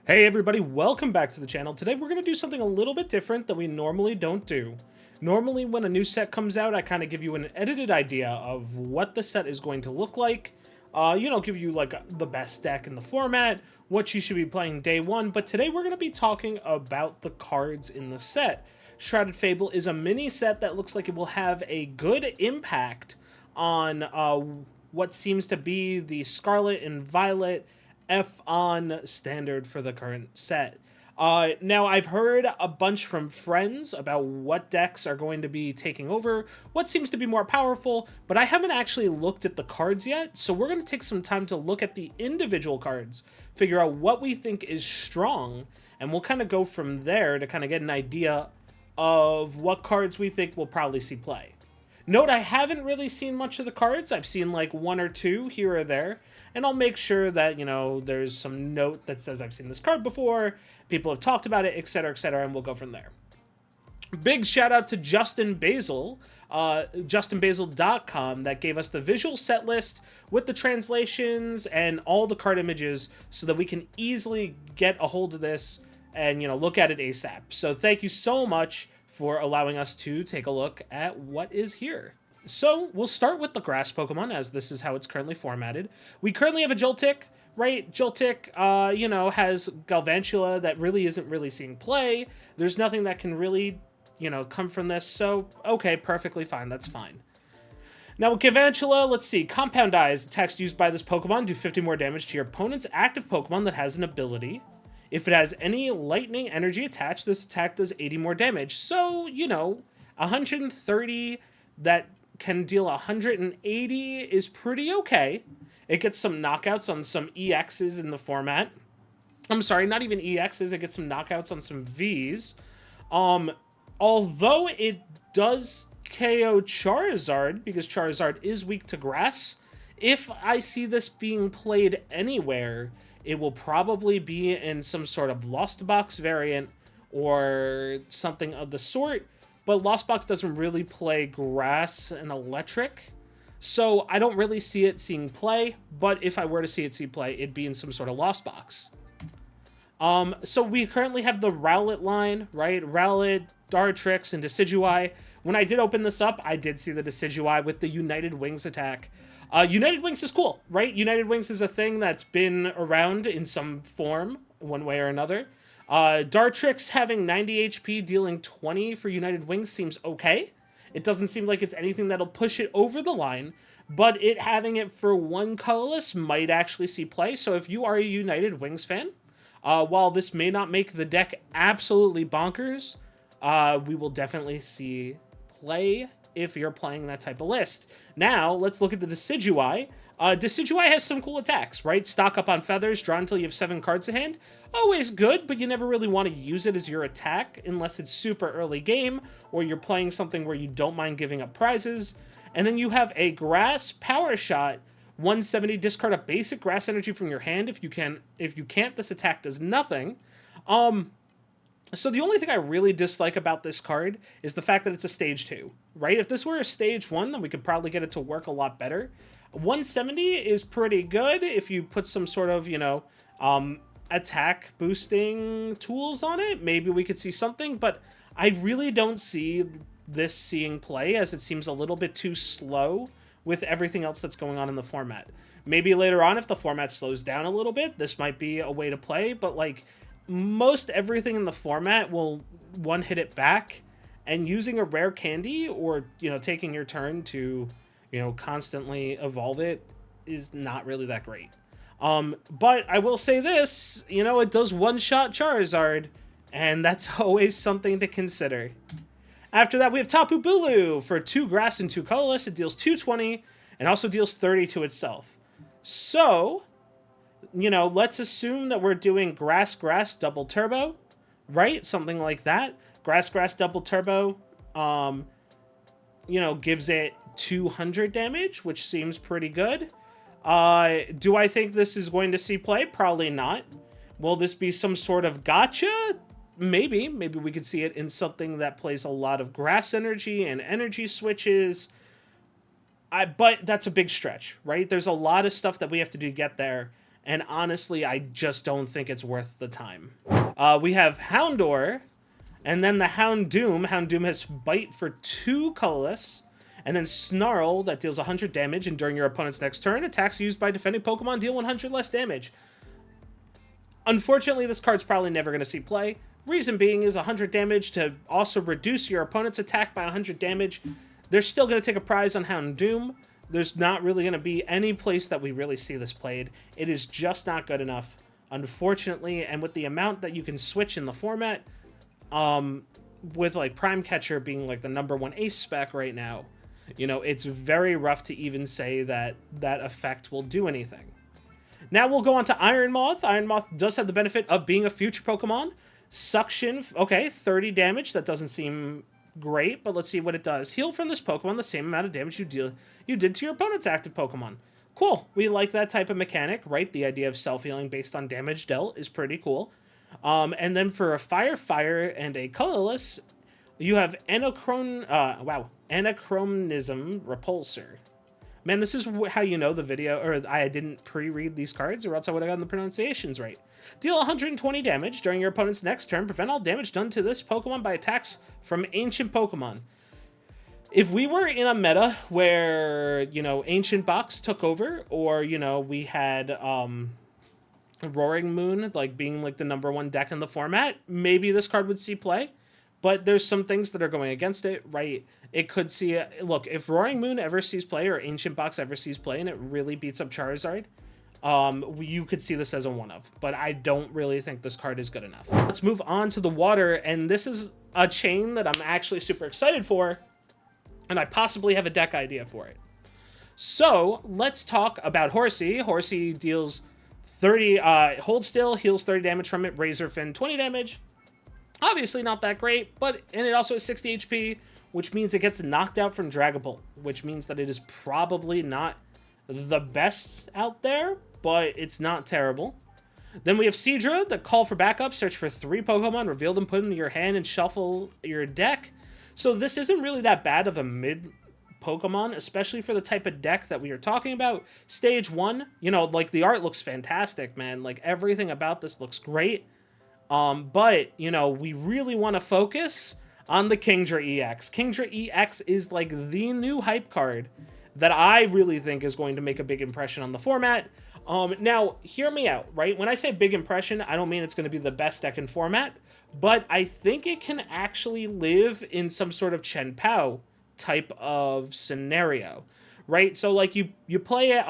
Hey everybody, welcome back to the channel. Today we're going to do something a little bit different that we normally don't do. Normally when a new set comes out, I kind of give you an edited idea of what the set is going to look like. Give you like the best deck in the format, what you should be playing day one, but today we're going to be talking about the cards in the set. Shrouded Fable is a mini set that looks like it will have a good impact on what seems to be the Scarlet and Violet F on standard for the current set. Now, I've heard a bunch from friends about what decks are going to be taking over, what seems to be more powerful, but I haven't actually looked at the cards yet, so we're going to take some time to look at the individual cards, figure out what we think is strong, and we'll kind of go from there to kind of get an idea of what cards we think will probably see play. Note, I haven't really seen much of the cards. I've seen like one or two here or there, and I'll make sure that, there's some note that says I've seen this card before, people have talked about it, etc., and we'll go from there. Big shout out to Justin Basil, justinbasil.com, that gave us the visual set list with the translations and all the card images so that we can easily get a hold of this and, look at it ASAP. So thank you so much for allowing us to take a look at what is here. So we'll start with the grass Pokemon, as this is how it's currently formatted. We currently have a Joltik, right? Joltik, has Galvantula that really isn't really seeing play. There's nothing that can really, come from this. So, okay, perfectly fine. That's fine. Now with Galvantula, let's see. Compound Eyes. Attacks used by this Pokemon do 50 more damage to your opponent's active Pokemon that has an ability. If it has any lightning energy attached, this attack does 80 more damage. So, 130 that can deal 180 is pretty okay. It gets some knockouts on some EXs in the format. I'm sorry, not even EXs. It gets some knockouts on some Vs. Although it does KO Charizard, because Charizard is weak to grass, if I see this being played anywhere, it will probably be in some sort of Lost Box variant or something of the sort, but Lost Box doesn't really play grass and electric, so I don't really see it seeing play, but if I were to see it see play, it'd be in some sort of Lost Box. So we currently have the Rowlet line, right? Rowlet, Dartrix, and Decidueye. When I did open this up, I did see the Decidueye with the United Wings attack. United Wings is cool, right? United Wings is a thing that's been around in some form, one way or another. Dartrix having 90 HP, dealing 20 for United Wings seems okay. It doesn't seem like it's anything that'll push it over the line, but it having it for one colorless might actually see play. So if you are a United Wings fan, while this may not make the deck absolutely bonkers, we will definitely see play if you're playing that type of list. Now, let's look at the Decidueye. Decidueye has some cool attacks, right? Stock up on feathers, draw until you have 7 cards in hand. Always good, but you never really want to use it as your attack unless it's super early game or you're playing something where you don't mind giving up prizes. And then you have a Grass Power Shot, 170, discard a basic grass energy from your hand. If you can't, this attack does nothing. So the only thing I really dislike about this card is the fact that it's a stage 2, right? If this were a stage 1, then we could probably get it to work a lot better. 170 is pretty good if you put some sort of, attack boosting tools on it. Maybe we could see something, but I really don't see this seeing play, as it seems a little bit too slow with everything else that's going on in the format. Maybe later on, if the format slows down a little bit, this might be a way to play, but like most everything in the format will one hit it back, and using a rare candy or, taking your turn to, constantly evolve it is not really that great. But I will say this, it does one-shot Charizard, and that's always something to consider. After that, we have Tapu Bulu for 2 grass and 2 colorless. It deals 220 and also deals 30 to itself. So, let's assume that we're doing grass double turbo, right? Something like that. Grass double turbo, gives it 200 damage, which seems pretty good. Do I think this is going to see play? Probably not. Will this be some sort of gotcha? Maybe we could see it in something that plays a lot of grass energy and energy switches. But that's a big stretch, right? There's a lot of stuff that we have to do to get there, and honestly, I just don't think it's worth the time. We have Houndour, and then the Houndoom. Houndoom has Bite for 2 colorless, and then Snarl that deals 100 damage, and during your opponent's next turn, attacks used by defending Pokemon deal 100 less damage. Unfortunately, this card's probably never going to see play. Reason being is 100 damage to also reduce your opponent's attack by 100 damage. They're still going to take a prize on Houndoom. There's not really going to be any place that we really see this played. It is just not good enough, unfortunately, and with the amount that you can switch in the format, with like Prime Catcher being like the #1 ace spec right now, you know, it's very rough to even say that that effect will do anything. Now we'll go on to Iron Moth. Iron Moth does have the benefit of being a future Pokemon. Suction, okay, 30 damage. That doesn't seem great, but let's see what it does. Heal from this Pokemon the same amount of damage you did to your opponent's active Pokemon. Cool. We like that type of mechanic, right? The idea of self-healing based on damage dealt is pretty cool. And then for a Fire, and a colorless, you have Anachronism Repulsor. Man, this is how you know the video, or I didn't pre-read these cards, or else I would have gotten the pronunciations right. Deal 120 damage during your opponent's next turn. Prevent all damage done to this Pokemon by attacks from ancient Pokemon. If we were in a meta where, you know, Ancient Box took over, or, you know, we had Roaring Moon, like, being, like, the #1 deck in the format, maybe this card would see play. But there's some things that are going against it, right? It could see... Look, if Roaring Moon ever sees play, or Ancient Box ever sees play, and it really beats up Charizard, you could see this as a one-of. But I don't really think this card is good enough. Let's move on to the water, and this is a chain that I'm actually super excited for, and I possibly have a deck idea for it. So, let's talk about Horsey. Horsey deals 30... Hold Still, heals 30 damage from it. Razor Fin, 20 damage. Obviously not that great, and it also has 60 HP, which means it gets knocked out from Dragapult, which means that it is probably not the best out there, but it's not terrible. Then we have Seadra, the Call for Backup. Search for 3 Pokemon, reveal them, put them in your hand, and shuffle your deck. So this isn't really that bad of a mid Pokemon, especially for the type of deck that we are talking about. Stage 1, you know, like, the art looks fantastic, man. Like, everything about this looks great. But, you know, we really want to focus on the Kingdra EX. Kingdra EX is, like, the new hype card that I really think is going to make a big impression on the format. Now, hear me out, right? When I say big impression, I don't mean it's going to be the best deck in format, but I think it can actually live in some sort of Chen Pao type of scenario, right? So, like, you play it,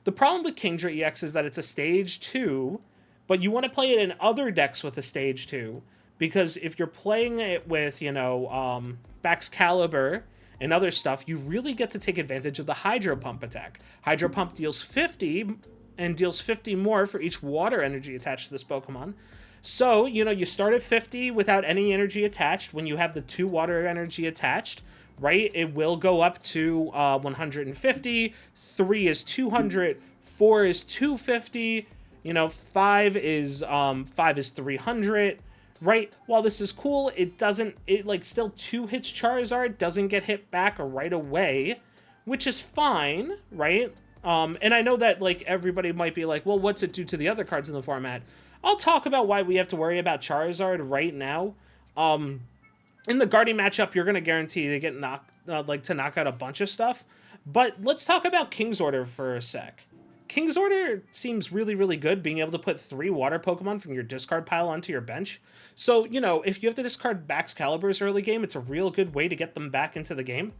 the problem with Kingdra EX is that it's a stage 2, but you want to play it in other decks with a stage 2, because if you're playing it with, you know, Baxcalibur and other stuff, you really get to take advantage of the Hydro Pump attack. Hydro Pump deals 50, and deals 50 more for each water energy attached to this Pokemon. So, you know, you start at 50 without any energy attached. When you have the 2 water energy attached, right, it will go up to 150, 3 is 200, 4 is 250, you know, 5 is 300, right? While this is cool, it like still 2 hits Charizard, doesn't get hit back right away, which is fine, right? And I know that, like, everybody might be like, well, what's it do to the other cards in the format? I'll talk about why we have to worry about Charizard right now. In the Guardian matchup, you're going to guarantee to get knock out a bunch of stuff. But let's talk about King's Order for a sec. King's Order seems really, really good, being able to put 3 water Pokemon from your discard pile onto your bench. So, you know, if you have to discard Baxcalibur's early game, it's a real good way to get them back into the game.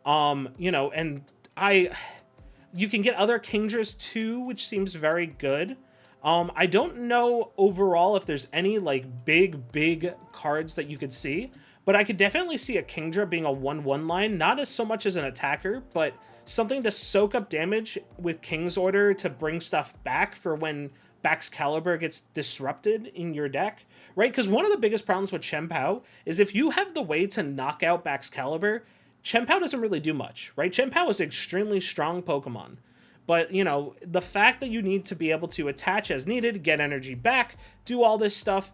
You know, and you can get other Kingdras too, which seems very good. I don't know overall if there's any, like, big cards that you could see, but I could definitely see a Kingdra being a 1/1 line, not as so much as an attacker, but something to soak up damage with King's Order to bring stuff back for when Baxcalibur gets disrupted in your deck, right? Because one of the biggest problems with Chen Pao is if you have the way to knock out Baxcalibur, Chen Pao doesn't really do much, right? Chen Pao is an extremely strong Pokemon. But, you know, the fact that you need to be able to attach as needed, get energy back, do all this stuff,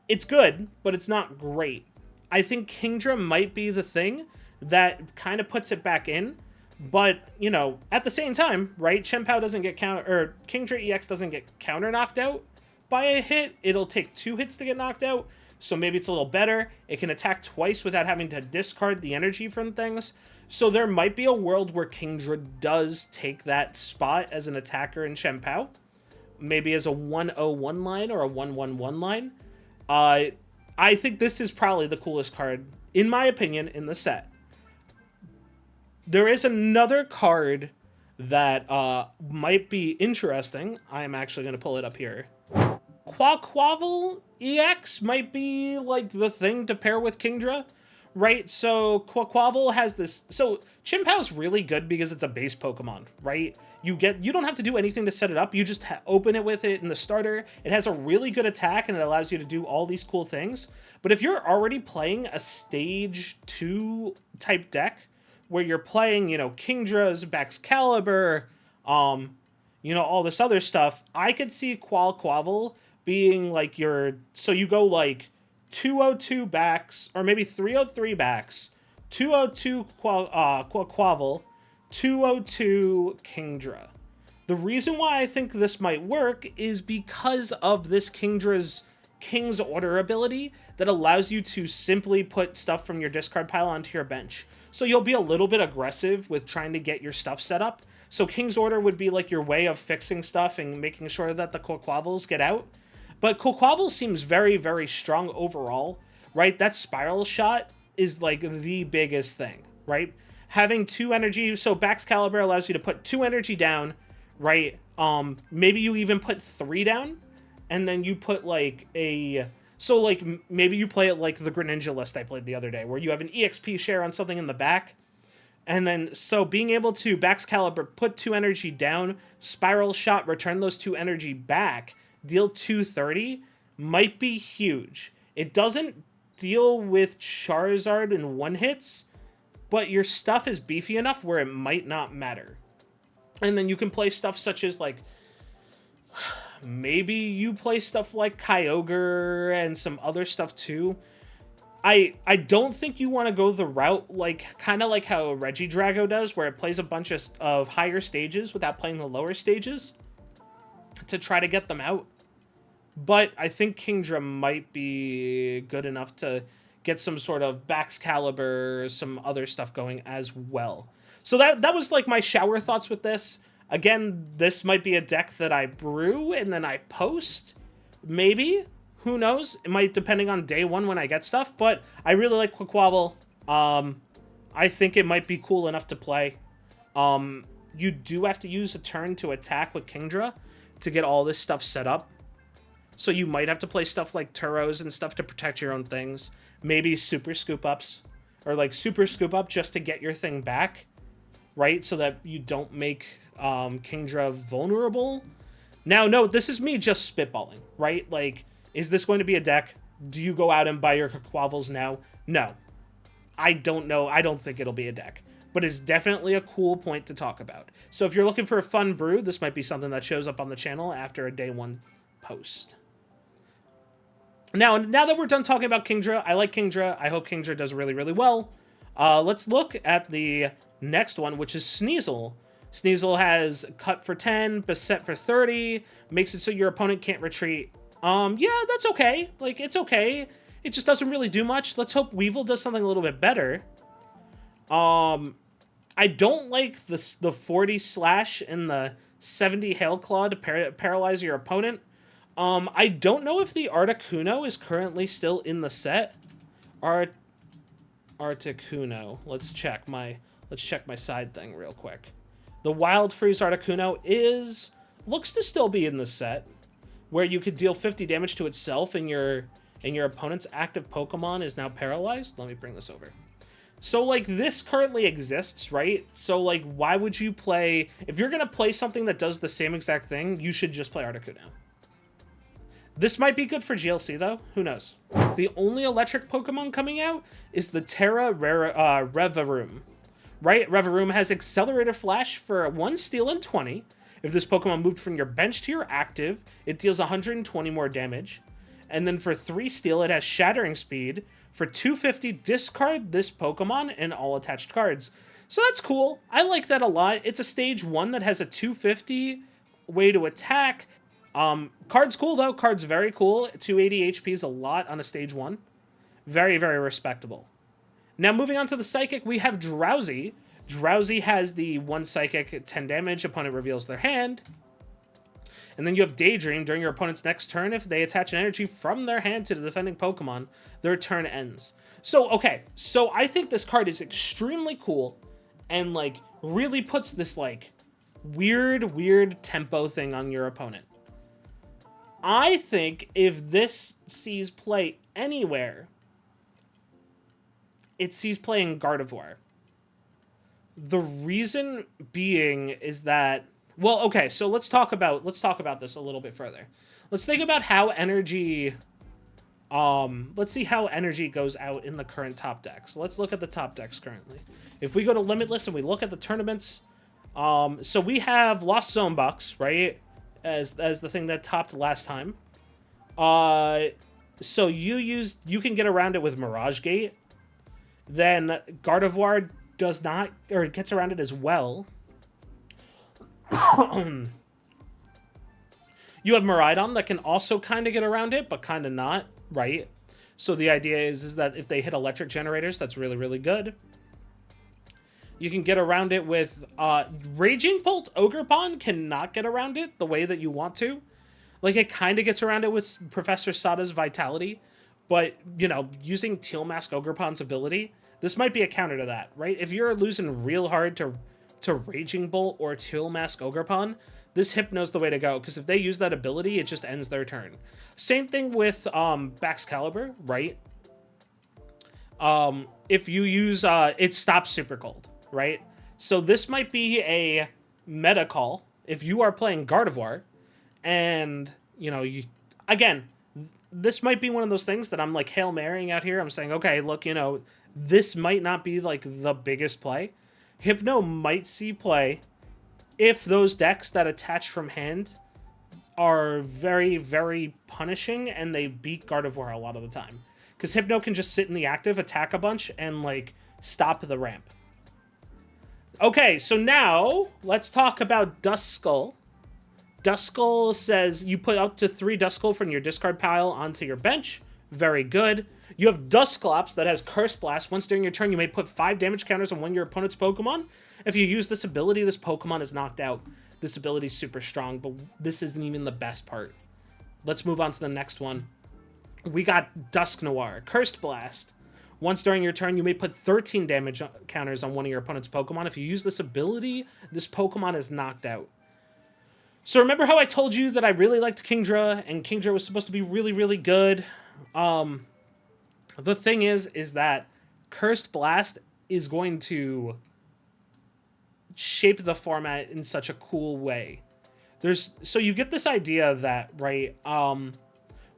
it's good, but it's not great. I think Kingdra might be the thing that kind of puts it back in, But, you know, at the same time, right, Chien-Pao doesn't get counter, or Kingdra EX doesn't get counter knocked out by a hit. It'll take 2 hits to get knocked out, so maybe it's a little better. It can attack twice without having to discard the energy from things. So there might be a world where Kingdra does take that spot as an attacker in Chien-Pao. Maybe as a 101 line or a 111 line. I think this is probably the coolest card, in my opinion, in the set. There is another card that might be interesting. I am actually going to pull it up here. Quaquaval EX might be like the thing to pair with Kingdra, right? So Quaquaval has this. So Chien-Pao's really good because it's a base Pokemon, right? You don't have to do anything to set it up. You just open it with it in the starter. It has a really good attack and it allows you to do all these cool things. But if you're already playing a stage 2 type deck where you're playing, you know, Kingdra's, Baxcalibur, you know, all this other stuff, I could see Quaquaval being like your, so you go like 202 Bax, or maybe 303 Bax, 202 Quaquaval, 202 Kingdra. The reason why I think this might work is because of this Kingdra's King's Order ability that allows you to simply put stuff from your discard pile onto your bench. So you'll be a little bit aggressive with trying to get your stuff set up. So King's Order would be like your way of fixing stuff and making sure that the Quaquavals get out. But Quaquaval seems very, very strong overall, right? That Spiral Shot is like the biggest thing, right? Having 2 energy, so Baxcalibur allows you to put 2 energy down, right? Maybe you even put 3 down, and then you put like a, so like maybe you play it like the Greninja list I played the other day, where you have an EXP share on something in the back, and then so being able to Baxcalibur, put 2 energy down, Spiral Shot, return those 2 energy back, deal 230, might be huge. It doesn't deal with Charizard in 1-hits, but your stuff is beefy enough where it might not matter. And then you can play stuff such as like, maybe you play stuff like Kyogre and some other stuff too. I don't think you want to go the route like kind of like how Regidrago does, where it plays a bunch of higher stages without playing the lower stages to try to get them out. But I think Kingdra might be good enough to get some sort of Baxcalibur, some other stuff going as well. So that was like my shower thoughts with this. Again, this might be a deck that I brew and then I post. Maybe. Who knows? It might, depending on day 1 when I get stuff. But I really like Quaquaval. I think it might be cool enough to play. You do have to use a turn to attack with Kingdra to get all this stuff set up. So you might have to play stuff like Turos and stuff to protect your own things. Maybe Super Scoop Ups. Or like Super Scoop Up just to get your thing back. Right? So that you don't make Kingdra vulnerable. Now, no, this is me just spitballing. Right? Like, is this going to be a deck? Do you go out and buy your Quaquavals now? No. I don't know. I don't think it'll be a deck. But it's definitely a cool point to talk about. So if you're looking for a fun brew, this might be something that shows up on the channel after a day 1 post. Now that we're done talking about Kingdra, I like Kingdra. I hope Kingdra does really, really well. Let's look at the next one, which is Sneasel. Sneasel has cut for 10, beset for 30, makes it so your opponent can't retreat. Yeah, that's okay. Like, it's okay. It just doesn't really do much. Let's hope Weevil does something a little bit better. I don't like the 40 slash and the 70 Hail Claw to paralyze your opponent. I don't know if the Articuno is currently still in the set. Articuno. Let's check my side thing real quick. The Wild Freeze Articuno looks to still be in the set, where you could deal 50 damage to itself and your opponent's active Pokemon is now paralyzed. Let me bring this over. So, like, this currently exists, right? So, like, why would you play... If you're going to play something that does the same exact thing, you should just play Articuno. This might be good for GLC, though. Who knows? The only electric Pokemon coming out is the Terra Reverum. Right? Reverum has Accelerated Flash for 1 Steel and 20. If this Pokemon moved from your bench to your active, it deals 120 more damage. And then for 3 Steel, it has Shattering Speed. For 250, discard this Pokemon and all attached cards. So that's cool. I like that a lot. It's a stage 1 that has a 250 way to attack. Card's cool, though. Card's very cool. 280 HP is a lot on a stage 1. Very, very respectable. Now, moving on to the Psychic, we have Drowsy. Drowsy has the 1 Psychic, 10 damage. Opponent reveals their hand. And then you have Daydream. During your opponent's next turn, if they attach an energy from their hand to the defending Pokemon, their turn ends. So, okay. So, I think this card is extremely cool and, like, really puts this, like, weird tempo thing on your opponent. I think if this sees play anywhere, it sees play in Gardevoir. The reason being is that, well, okay, so let's talk about this a little bit further. Let's think about how energy, let's see how energy goes out in the current top decks. Let's look at the top decks currently. If we go to Limitless and we look at the tournaments, so we have Lost Zone Bucks, right, as the thing that topped last time. So you can get around it with Mirage Gate. Then Gardevoir does not, or gets around it as well. You have Miraidon that can also kind of get around it, but kind of not, right? So the idea is that if they hit electric generators, that's really, really good. You can get around it with Raging Bolt. Ogerpon cannot get around it the way that you want to. Like, it kind of gets around it with Professor Sada's Vitality, but, you know, using Teal Mask Ogerpon's ability, this might be a counter to that, right? If you're losing real hard to Raging Bolt or Teal Mask Ogerpon, this Hypno's the way to go, because if they use that ability, it just ends their turn. Same thing with Baxcalibur, right? If you use, it stops Super Cold, right? So this might be a meta call if you are playing Gardevoir, and, you know, again, this might be one of those things that I'm, like, Hail Marying out here. I'm saying, okay, look, you know, this might not be, like, the biggest play. Hypno might see play if those decks that attach from hand are very, very punishing and they beat Gardevoir a lot of the time. Because Hypno can just sit in the active, attack a bunch, and, like, stop the ramp. Okay, so now let's talk about Duskull. Duskull says you put up to 3 Duskull from your discard pile onto your bench. Very good. You have Dusclops that has Curse Blast. Once during your turn, you may put 5 damage counters on one of your opponent's Pokemon. If you use this ability, this Pokemon is knocked out. This ability is super strong, but this isn't even the best part. Let's move on to the next one. We got Dusknoir. Cursed Blast. Once during your turn, you may put 13 damage counters on one of your opponent's Pokemon. If you use this ability, this Pokemon is knocked out. So remember how I told you that I really liked Kingdra, and Kingdra was supposed to be really, really good? The thing is that Cursed Blast is going to shape the format in such a cool way. So you get this idea that, right,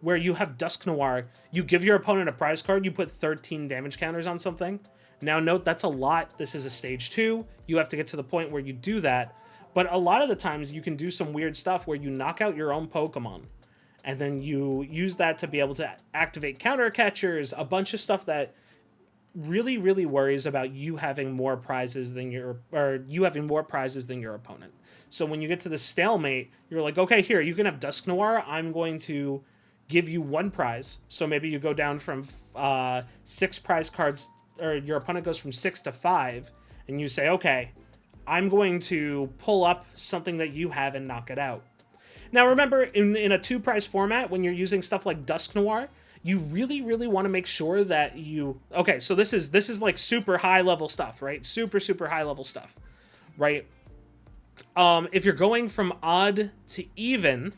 where you have Dusknoir, you give your opponent a prize card, you put 13 damage counters on something. Now note, that's a lot. This is a stage 2. You have to get to the point where you do that. But a lot of the times you can do some weird stuff where you knock out your own Pokemon. And then you use that to be able to activate counter catchers, a bunch of stuff that really, really worries about you having more prizes than your opponent. So when you get to the stalemate, you're like, okay, here, you can have Dusknoir. I'm going to give you 1 prize. So maybe you go down from 6 prize cards, or your opponent goes from 6 to 5, and you say, okay, I'm going to pull up something that you have and knock it out. Now remember, in a 2-prize format, when you're using stuff like Dusknoir, you really, really want to make sure that you... Okay, so this is like super high-level stuff, right? Super, super high-level stuff, right? If you're going from odd to even,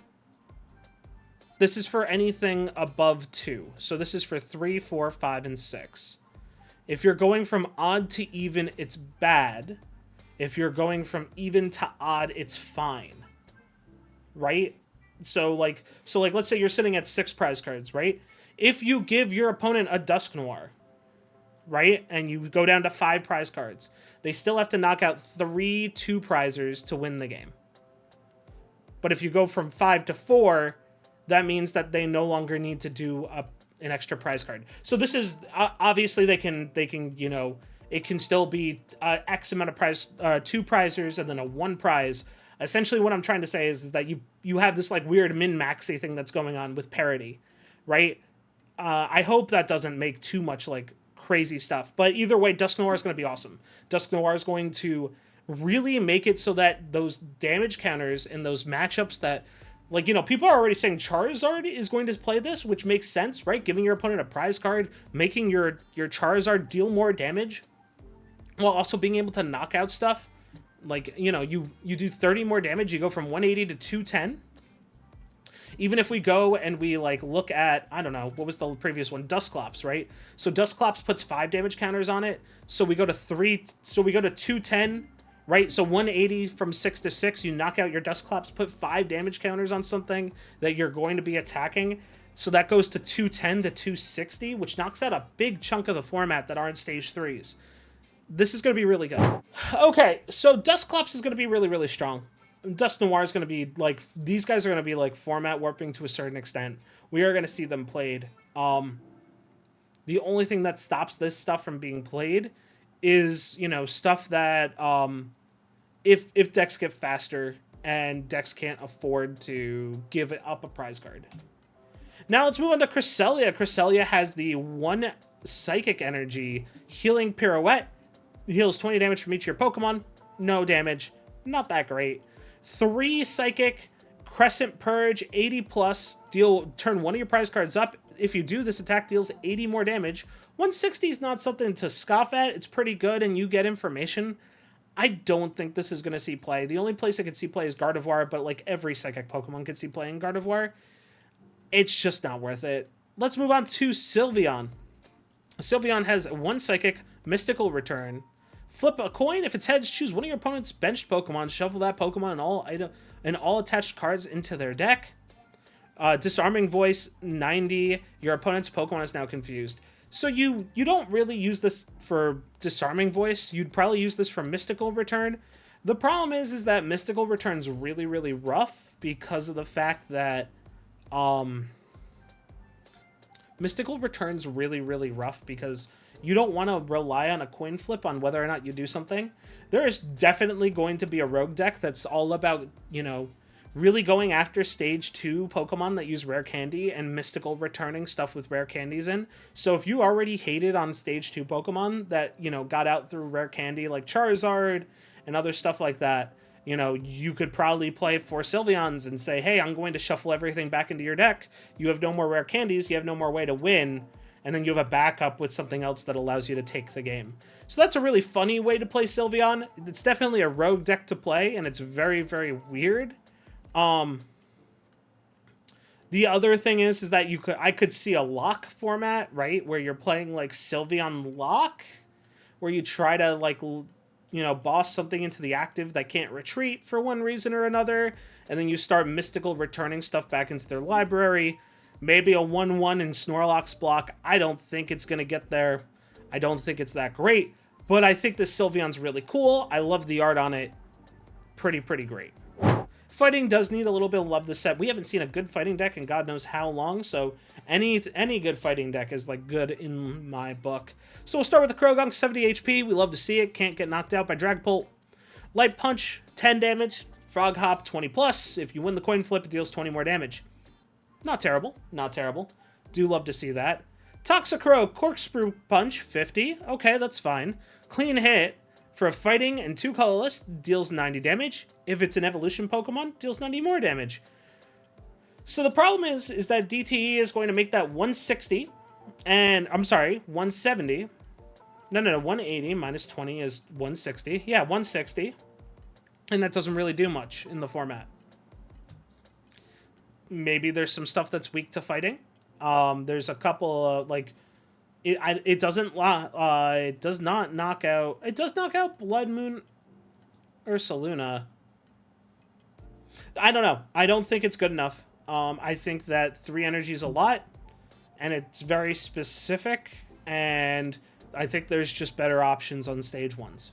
this is for anything above 2. So this is for 3, 4, 5, and 6. If you're going from odd to even, it's bad. If you're going from even to odd, it's fine. Right? So let's say you're sitting at 6 prize cards, right? If you give your opponent a Dusknoir, right, and you go down to 5 prize cards, they still have to knock out 3 2-prizers to win the game. But if you go from 5 to 4, that means that they no longer need to do an extra prize card. So this is obviously they can, you know, it can still be X amount of prize, 2 prizers and then a 1 prize. Essentially, what I'm trying to say is that you have this like weird min-maxy thing that's going on with parity, right? I hope that doesn't make too much like crazy stuff. But either way, Dusk Noir is going to be awesome. Dusk Noir is going to really make it so that those damage counters in those matchups that, like, you know, people are already saying Charizard is going to play this, which makes sense, right? Giving your opponent a prize card, making your Charizard deal more damage, while also being able to knock out stuff. Like, you know, you do 30 more damage, you go from 180 to 210. Even if we go and we, like, look at, I don't know, what was the previous one? Dusclops, right? So Dusclops puts 5 damage counters on it. So we go to 210, right? So 180 from 6 to 6, you knock out your Dusclops, put 5 damage counters on something that you're going to be attacking. So that goes to 210 to 260, which knocks out a big chunk of the format that aren't stage 3s. This is going to be really good. Okay, so Dusclops is going to be really, really strong. Dusk Noir is going to be, like, these guys are going to be, like, format warping to a certain extent. We are going to see them played. The only thing that stops this stuff from being played is, you know, stuff that, if decks get faster and decks can't afford to give it up a prize card. Now let's move on to Cresselia. Cresselia has the 1 Psychic Energy Healing Pirouette. Heals 20 damage from each of your Pokemon. No damage. Not that great. 3 Psychic, Crescent Purge, 80 plus, turn 1 of your prize cards up. If you do, this attack deals 80 more damage. 160 is not something to scoff at. It's pretty good, and you get information. I don't think this is going to see play. The only place I could see play is Gardevoir, but like every Psychic Pokemon could see play in Gardevoir. It's just not worth it. Let's move on to Sylveon. Sylveon has 1 Psychic, Mystical Return. Flip a coin. If it's heads, choose one of your opponent's benched Pokemon. Shuffle that Pokemon and all attached cards into their deck. Disarming Voice, 90. Your opponent's Pokemon is now confused. So you don't really use this for Disarming Voice. You'd probably use this for Mystical Return. The problem is that Mystical Return's really, really rough because of the fact that Mystical Return's really, really rough because you don't want to rely on a coin flip on whether or not you do something. There is definitely going to be a rogue deck that's all about, you know, really going after stage 2 Pokemon that use rare candy and mystical returning stuff with rare candies in. So if you already hated on stage 2 Pokemon that, you know, got out through rare candy like Charizard and other stuff like that, you know, you could probably play 4 Sylveons and say, hey, I'm going to shuffle everything back into your deck. You have no more rare candies. You have no more way to win. And then you have a backup with something else that allows you to take the game. So that's a really funny way to play Sylveon. It's definitely a rogue deck to play, and it's very, very weird. The other thing is that I could see a lock format, right, where you're playing like Sylveon lock, where you try to like, you know, boss something into the active that can't retreat for one reason or another, and then you start mystical returning stuff back into their library. Maybe a 1-1 in Snorlax block. I don't think it's going to get there. I don't think it's that great. But I think this Sylveon's really cool. I love the art on it. Pretty great. Fighting does need a little bit of love this set. We haven't seen a good fighting deck in God knows how long. So any good fighting deck is like good in my book. So we'll start with the Krogunk, 70 HP. We love to see it. Can't get knocked out by Dragapult. Light Punch, 10 damage. Frog Hop, 20 plus. If you win the coin flip, it deals 20 more damage. Not terrible. Not terrible. Do love to see that. Toxicroak, Corkscrew Punch, 50. Okay, that's fine. Clean hit for a fighting and 2 colorless, deals 90 damage. If it's an evolution Pokemon, deals 90 more damage. So the problem is that DTE is going to make that 160. And, I'm sorry, 170. No, 180 minus 20 is 160. Yeah, 160. And that doesn't really do much in the format. Maybe there's some stuff that's weak to fighting. There's a couple of, like, it does not knock out. It does knock out Blood Moon Ursaluna. I don't know. I don't think it's good enough. I think that 3 energy is a lot, and it's very specific, and I think there's just better options on stage 1s.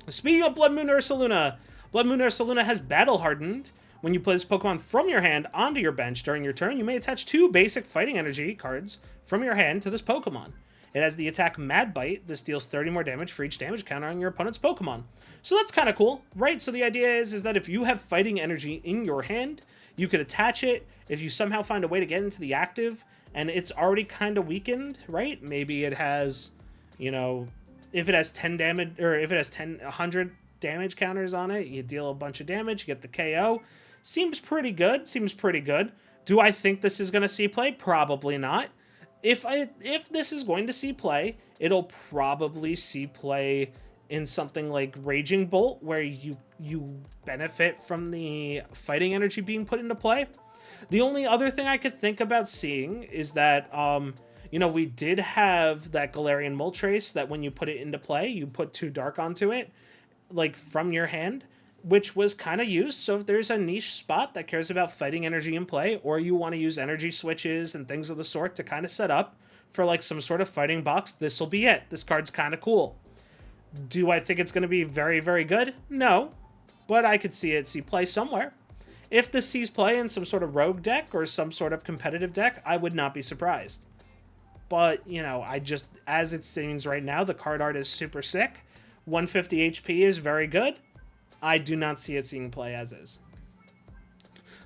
Speaking of Blood Moon Ursaluna has Battle Hardened. When you play this Pokemon from your hand onto your bench during your turn, you may attach 2 basic fighting energy cards from your hand to this Pokemon. It has the attack Mad Bite. This deals 30 more damage for each damage counter on your opponent's Pokemon. So that's kind of cool, right? So the idea is that if you have fighting energy in your hand, you could attach it. If you somehow find a way to get into the active and it's already kind of weakened, right? Maybe it has, you know, if it has 10 damage, or if it has 100 damage counters on it, you deal a bunch of damage, you get the KO. Seems pretty good. Do I think this is going to see play? Probably not. If this is going to see play, it'll probably see play in something like Raging Bolt, where you benefit from the fighting energy being put into play. The only other thing I could think about seeing is that, you know, we did have that Galarian Moltres that when you put it into play, you put 2 dark onto it, like from your hand, which was kind of used. So if there's a niche spot that cares about fighting energy in play, or you want to use energy switches and things of the sort to kind of set up for like some sort of fighting box, this will be it. This card's kind of cool. Do I think it's going to be very, very good? No, but I could see it see play somewhere. If this sees play in some sort of rogue deck or some sort of competitive deck, I would not be surprised. But, you know, I just, as it seems right now, the card art is super sick. 150 HP is very good. I do not see it seeing play as is.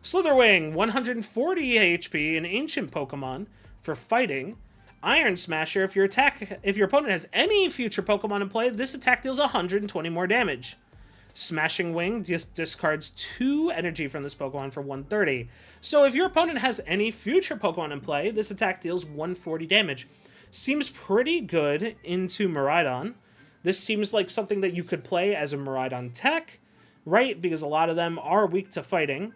Slitherwing, 140 HP, an ancient Pokemon for fighting. Iron Smasher, if your opponent has any future Pokemon in play, this attack deals 120 more damage. Smashing Wing discards 2 energy from this Pokemon for 130. So if your opponent has any future Pokemon in play, this attack deals 140 damage. Seems pretty good into Miraidon. This seems like something that you could play as a Miraidon tech, right? Because a lot of them are weak to fighting.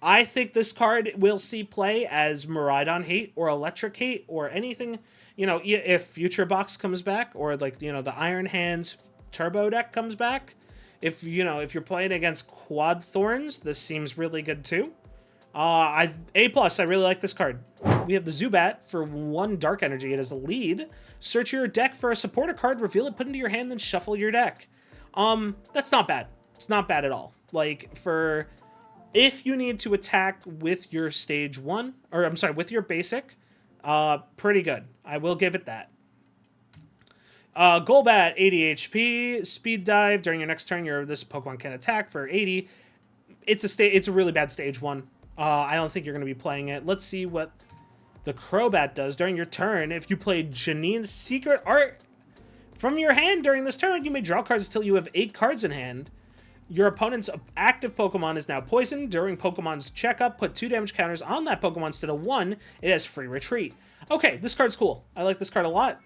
I think this card will see play as Miraidon Hate or Electric Hate or anything, you know, if Future Box comes back, or like, you know, the Iron Hands Turbo deck comes back. If, you know, if you're playing against Quad Thorns, this seems really good too. A+, I really like this card. We have the Zubat for 1 dark energy. It has a lead. Search your deck for a supporter card, reveal it, put it into your hand, then shuffle your deck. That's not bad. It's not bad at all. Like, for if you need to attack with your stage 1, or I'm sorry, with your basic, pretty good. I will give it that. Golbat, 80 HP, Speed Dive. During your next turn, this Pokemon can attack for 80. It's a really bad stage 1. I don't think you're going to be playing it. Let's see what the Crobat does. During your turn, if you play Janine's Secret Art from your hand during this turn, you may draw cards until you have 8 cards in hand. Your opponent's active Pokemon is now poisoned. During Pokemon's checkup, put 2 damage counters on that Pokemon instead of 1. It has free retreat. Okay, this card's cool. I like this card a lot.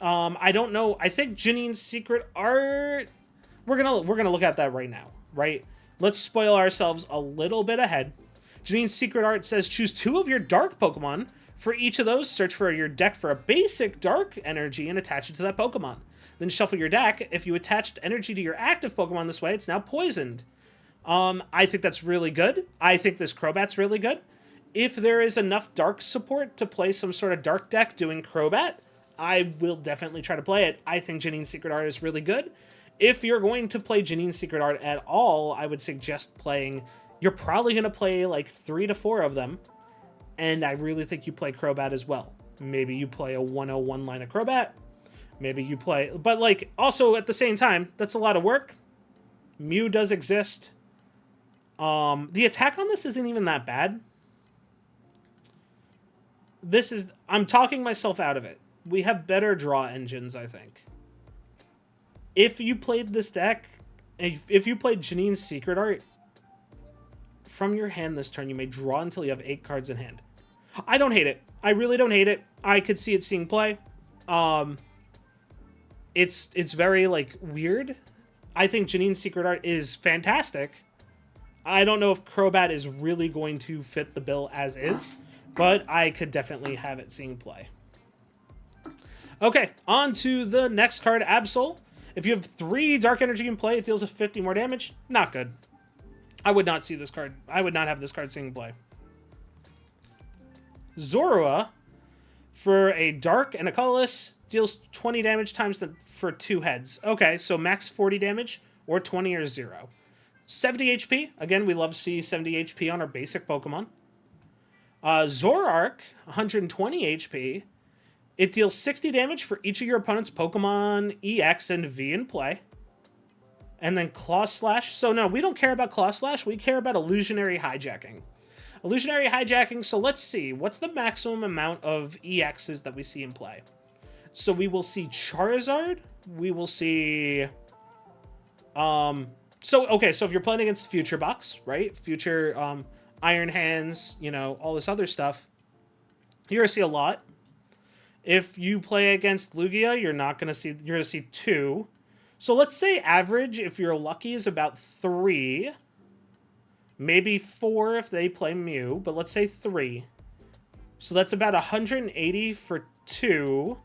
I don't know. I think Janine's Secret Art, we're gonna look at that right now, right? Let's spoil ourselves a little bit ahead. Janine's Secret Art says choose 2 of your dark Pokemon. For each of those, search for your deck for a basic dark energy and attach it to that Pokemon. Then shuffle your deck. If you attached energy to your active Pokemon this way, it's now poisoned. I think that's really good. I think this Crobat's really good. If there is enough dark support to play some sort of dark deck doing Crobat, I will definitely try to play it. I think Janine's Secret Art is really good. If you're going to play Janine's Secret Art at all, I would suggest playing... You're probably going to play like 3 to 4 of them. And I really think you play Crobat as well. Maybe you play a 101 line of Crobat. Maybe you play... But like, also at the same time, that's a lot of work. Mew does exist. The attack on this isn't even that bad. This is... I'm talking myself out of it. We have better draw engines, I think. If you played this deck, if you played Janine's Secret Art, from your hand this turn, you may draw until you have 8 cards in hand. I don't hate it. I really don't hate it. I could see it seeing play. It's very, like, weird. I think Janine's Secret Art is fantastic. I don't know if Crobat is really going to fit the bill as is, but I could definitely have it seeing play. Okay, on to the next card, Absol. If you have 3 Dark Energy in play, it deals 50 more damage. Not good. I would not see this card. I would not have this card seeing play. Zorua, for a Dark and a Colorless, deals 20 damage for 2 heads. Okay, so max 40 damage, or 20 or 0. 70 HP. Again, we love to see 70 HP on our basic Pokemon. Zoroark, 120 HP. It deals 60 damage for each of your opponent's Pokemon EX and V in play. And then Claw Slash. So no, we don't care about Claw Slash. We care about Illusionary Hijacking. Illusionary Hijacking, so let's see. What's the maximum amount of EXs that we see in play? So we will see Charizard. We will see... So if you're playing against Future Box, right? Future Iron Hands, you know, all this other stuff, you're going to see a lot. If you play against Lugia, you're going to see 2. So let's say average, if you're lucky, is about 3. Maybe 4 if they play Mew, but let's say 3. So that's about 180 for 2.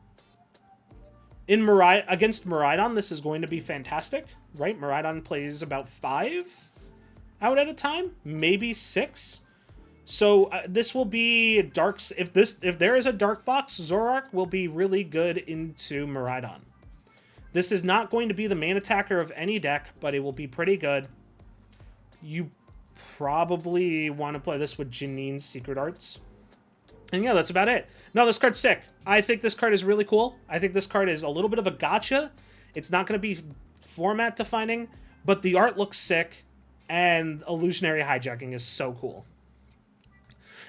Against Miraidon, this is going to be fantastic, right? Miraidon plays about 5 out at a time, maybe 6. So this will be darks. If there is a dark box, Zoroark will be really good into Miraidon. This is not going to be the main attacker of any deck, but it will be pretty good. You probably want to play this with Janine's Secret Arts. And yeah, that's about it. No, this card's sick. I think this card is really cool. I think this card is a little bit of a gotcha. It's not going to be format defining, but the art looks sick, and Illusionary Hijacking is so cool.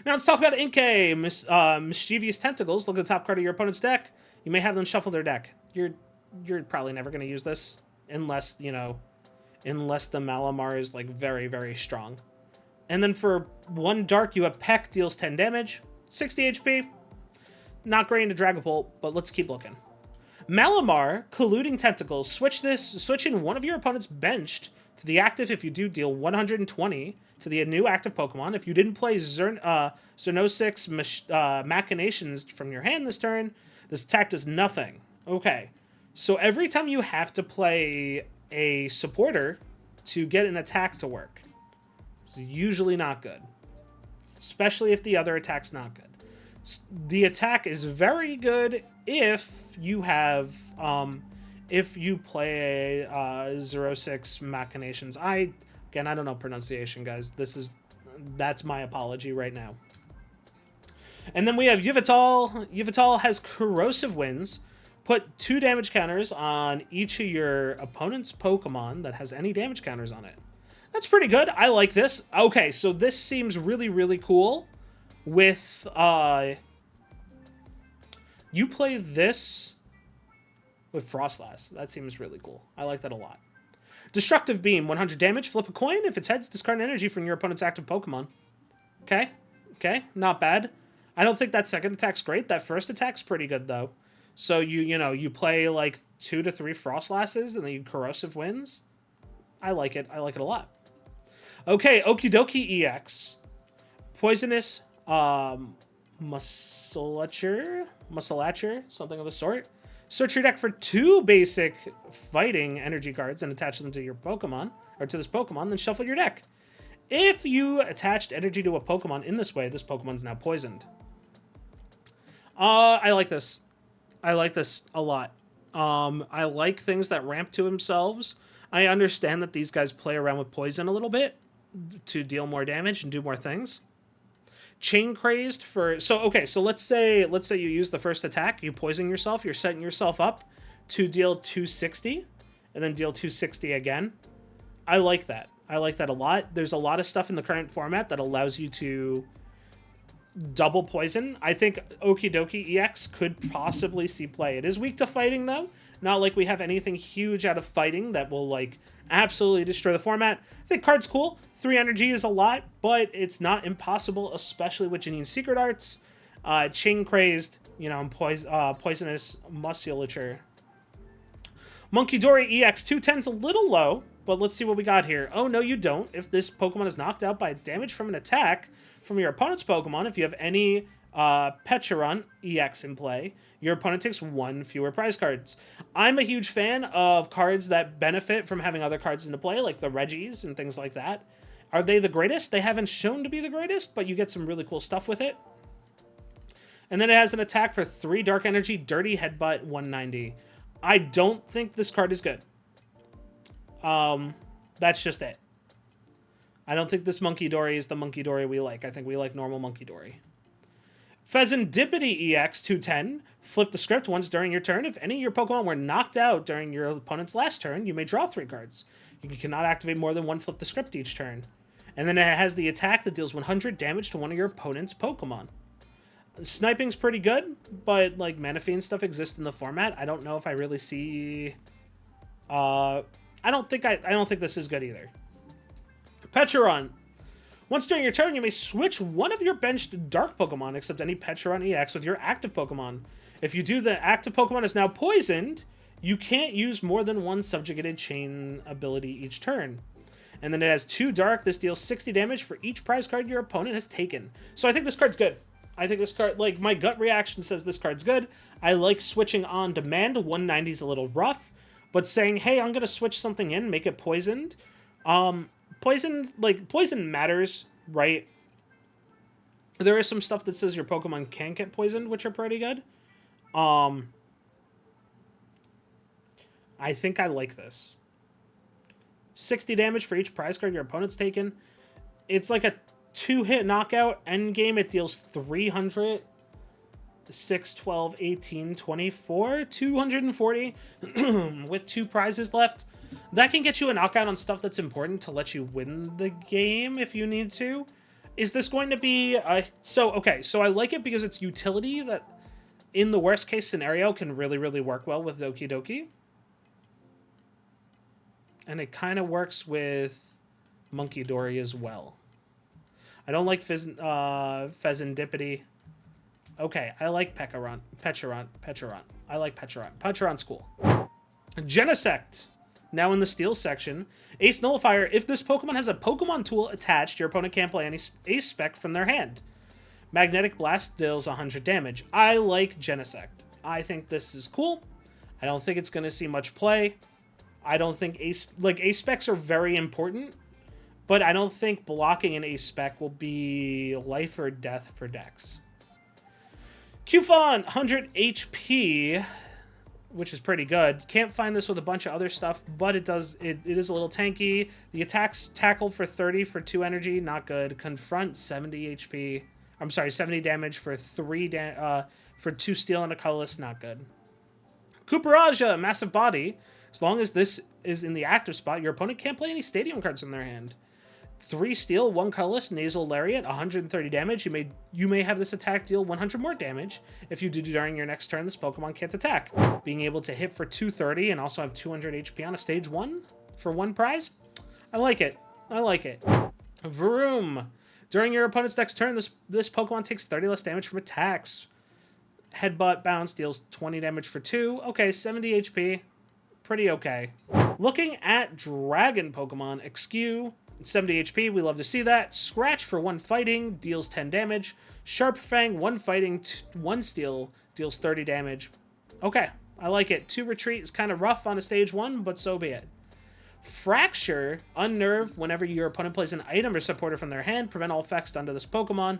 Now let's talk about Inkay, Mischievous Tentacles. Look at the top card of your opponent's deck. You may have them shuffle their deck. You're probably never going to use this unless the Malamar is like very, very strong. And then for 1 dark, you have Peck, deals 10 damage, 60 HP. Not great into Dragapult, but let's keep looking. Malamar, Colluding Tentacles. Switch in one of your opponent's benched to the active if you do deal 120 to the new active Pokemon. If you didn't play Xernosix Machinations from your hand this turn, this attack does nothing. Okay, so every time you have to play a supporter to get an attack to work, it's usually not good. Especially if the other attack's not good. The attack is very good if you have, if you play Xerosix Machinations. I don't know pronunciation, guys. That's my apology right now. And then we have Yveltal. Yveltal has Corrosive Winds. Put 2 damage counters on each of your opponent's Pokemon that has any damage counters on it. That's pretty good. I like this. Okay, so this seems really, really cool with, you play this with Frostlass. That seems really cool. I like that a lot. Destructive Beam, 100 damage. Flip a coin. If it's heads, discard an energy from your opponent's active Pokemon. Okay, not bad. I don't think that second attack's great. That first attack's pretty good, though. So you play like 2 to 3 Frostlasses and then you Corrosive Winds. I like it. I like it a lot. Okay, Okidoki EX. Poisonous Musculature, something of the sort. Search your deck for 2 basic fighting energy cards and attach them to your Pokemon, or to this Pokemon, then shuffle your deck. If you attached energy to a Pokemon in this way, this Pokemon's now poisoned. I like this. I like this a lot. I like things that ramp to themselves. I understand that these guys play around with poison a little bit to deal more damage and do more things. Chain Crazed for... So let's say you use the first attack, you poison yourself, you're setting yourself up to deal 260, and then deal 260 again. I like that. I like that a lot. There's a lot of stuff in the current format that allows you to double poison. I think Okidoki EX could possibly see play. It is weak to fighting, though. Not like we have anything huge out of fighting that will, like, absolutely destroy the format. I think card's cool. 3 energy is a lot, but it's not impossible, especially with Janine's Secret Arts. Chain Crazed, and Poisonous Musculature. Munkidori EX 210's a little low, but let's see what we got here. Oh, no, you don't. If this Pokemon is knocked out by damage from an attack from your opponent's Pokemon, if you have any Pecharunt EX in play, your opponent takes 1 fewer prize cards. I'm a huge fan of cards that benefit from having other cards into play, like the Reggies and things like that. Are they the greatest? They haven't shown to be the greatest, but you get some really cool stuff with it. And then it has an attack for 3 Dark Energy, Dirty Headbutt, 190. I don't think this card is good. That's just it. I don't think this Munkidori is the Munkidori we like. I think we like normal Munkidori. Pheasantipity EX 210. Flip the script once during your turn. If any of your Pokemon were knocked out during your opponent's last turn, you may draw 3 cards. You cannot activate more than one Flip the Script each turn. And then it has the attack that deals 100 damage to one of your opponent's Pokemon. Sniping's pretty good, but like Manaphy and stuff exist in the format. I don't know if I really see... I don't think this is good either. Petcheron. Once during your turn, you may switch one of your benched Dark Pokemon, except any Petcheron EX, with your active Pokemon. If you do, the active Pokemon is now poisoned. You can't use more than one subjugated chain ability each turn. And then it has 2 Dark. This deals 60 damage for each prize card your opponent has taken. So I think this card's good. I think this card, like, my gut reaction says this card's good. I like switching on demand. 190 is a little rough. But saying, hey, I'm going to switch something in, make it poisoned. Poison matters, right? There is some stuff that says your Pokemon can't get poisoned, which are pretty good. I think I like this. 60 damage for each prize card your opponent's taken. It's like a 2-hit knockout. Endgame, it deals 300. 6, 12, 18, 24, 240 with 2 prizes left. That can get you a knockout on stuff that's important to let you win the game if you need to. Is this going to be... So I like it because it's utility that, in the worst case scenario, can really, really work well with Doki Doki. And it kind of works with Monkey Dory as well. I don't like Pheasantipity. Okay, I like Petcheron. I like Petcheron. Petcheron's cool. Genesect. Now in the Steel section. Ace Nullifier. If this Pokemon has a Pokemon tool attached, your opponent can't play any Ace Spec from their hand. Magnetic Blast deals 100 damage. I like Genesect. I think this is cool. I don't think it's going to see much play. I don't think Ace Specs are very important, but I don't think blocking an Ace Spec will be life or death for decks. Qfon, 100 HP, which is pretty good. Can't find this with a bunch of other stuff, but it is a little tanky. The attack's tackle for 30 for 2 energy, not good. Confront, 70 HP. I'm sorry, 70 damage for 2 steel and a colorless, not good. Cooperaja, massive body. As long as this is in the active spot, your opponent can't play any stadium cards in their hand. 3 steel, 1 colorless, nasal lariat, 130 damage. You may have this attack deal 100 more damage. If you do during your next turn, this Pokemon can't attack. Being able to hit for 230 and also have 200 HP on a stage 1 for 1 prize. I like it. I like it. Vroom. During your opponent's next turn, this Pokemon takes 30 less damage from attacks. Headbutt bounce deals 20 damage for 2. Okay, 70 HP. Pretty okay. Looking at Dragon Pokemon, Exew, 70 HP, we love to see that. Scratch for 1 fighting, deals 10 damage. Sharp Fang, 1 fighting, 1 steel, deals 30 damage. Okay, I like it. 2 retreat is kind of rough on a stage 1, but so be it. Fracture, unnerve whenever your opponent plays an item or supporter from their hand. Prevent all effects done to this Pokemon.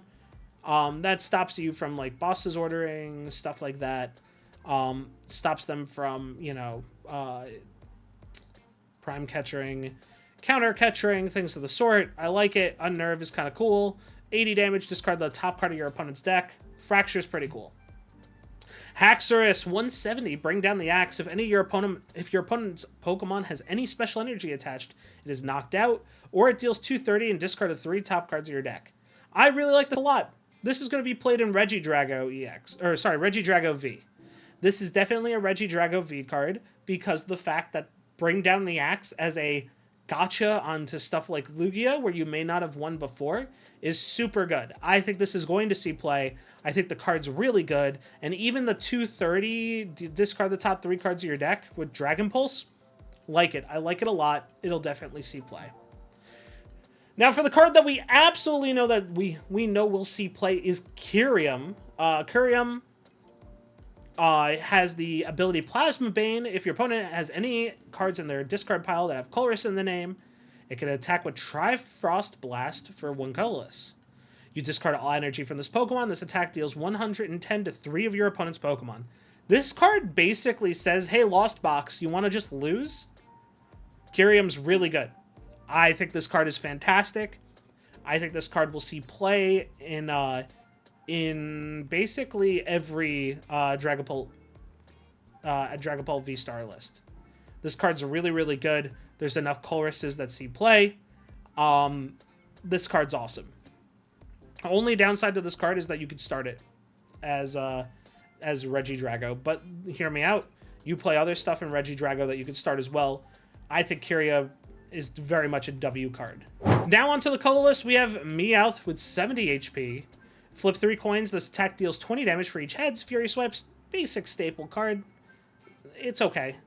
That stops you from like bosses ordering, stuff like that. Stops them from, you know, prime catching, counter catching, things of the sort. I like it. Unnerve is kind of cool. 80 damage, discard the top card of your opponent's deck. Fracture is pretty cool. Haxorus, 170, bring down the axe. If your opponent's Pokemon has any special energy attached, it is knocked out, or it deals 230 and discard the 3 top cards of your deck. I really like this a lot. This is going to be played in Regidrago EX, or sorry, Regidrago V. This is definitely a Regidrago V card because the fact that bring down the axe as a gotcha onto stuff like Lugia, where you may not have won before, is super good. I think this is going to see play. I think the card's really good, and even the 230 discard the top 3 cards of your deck with Dragon Pulse, like it. I like it a lot. It'll definitely see play. Now for the card that we absolutely know that we know will see play is Kyurem. Kyurem has the ability Plasma Bane. If your opponent has any cards in their discard pile that have colorless in the name, it can attack with Trifrost Blast for 1 colorless. You discard all energy from this Pokemon. This attack deals 110 to 3 of your opponent's Pokemon. This card basically says, hey, Lost Box, you want to just lose? Kyurem's really good. I think this card is fantastic. I think this card will see play in in basically every Dragapult V-Star list. This card's really, really good. There's enough Colruses that see play. This card's awesome. Only downside to this card is that you could start it as Regidrago, but hear me out. You play other stuff in Regidrago that you could start as well. I think Kyria is very much a W card. Now onto the colorless, we have Meowth with 70 HP. Flip 3 coins. This attack deals 20 damage for each heads. Fury Swipes, basic staple card. It's okay.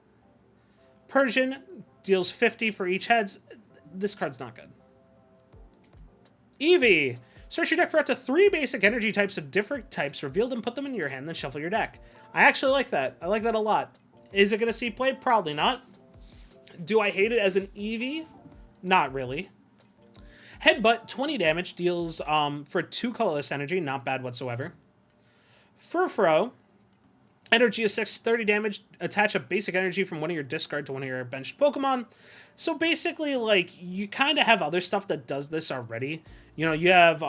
Persian deals 50 for each heads. This card's not good. Eevee. Search your deck for up to 3 basic energy types of different types. Reveal them, put them in your hand, then shuffle your deck. I actually like that. I like that a lot. Is it going to see play? Probably not. Do I hate it as an Eevee? Not really. Headbutt, 20 damage, deals for 2 colorless energy. Not bad whatsoever. Furfrou, energy is 6, 30 damage. Attach a basic energy from one of your discard to one of your benched Pokemon. So basically, like, you kind of have other stuff that does this already. You know, you have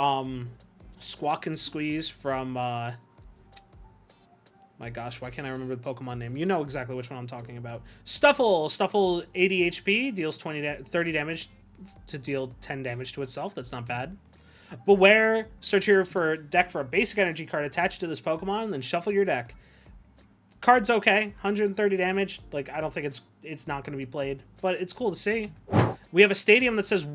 Squawk and Squeeze from... my gosh, why can't I remember the Pokemon name? You know exactly which one I'm talking about. Stuffle. Stuffle, 80 HP, deals 30 damage to deal 10 damage to itself. That's not bad. Beware, search your deck for a basic energy card attached to this Pokemon, and then shuffle your deck. Card's okay, 130 damage. Like, I don't think it's not going to be played, but it's cool to see. We have a stadium that says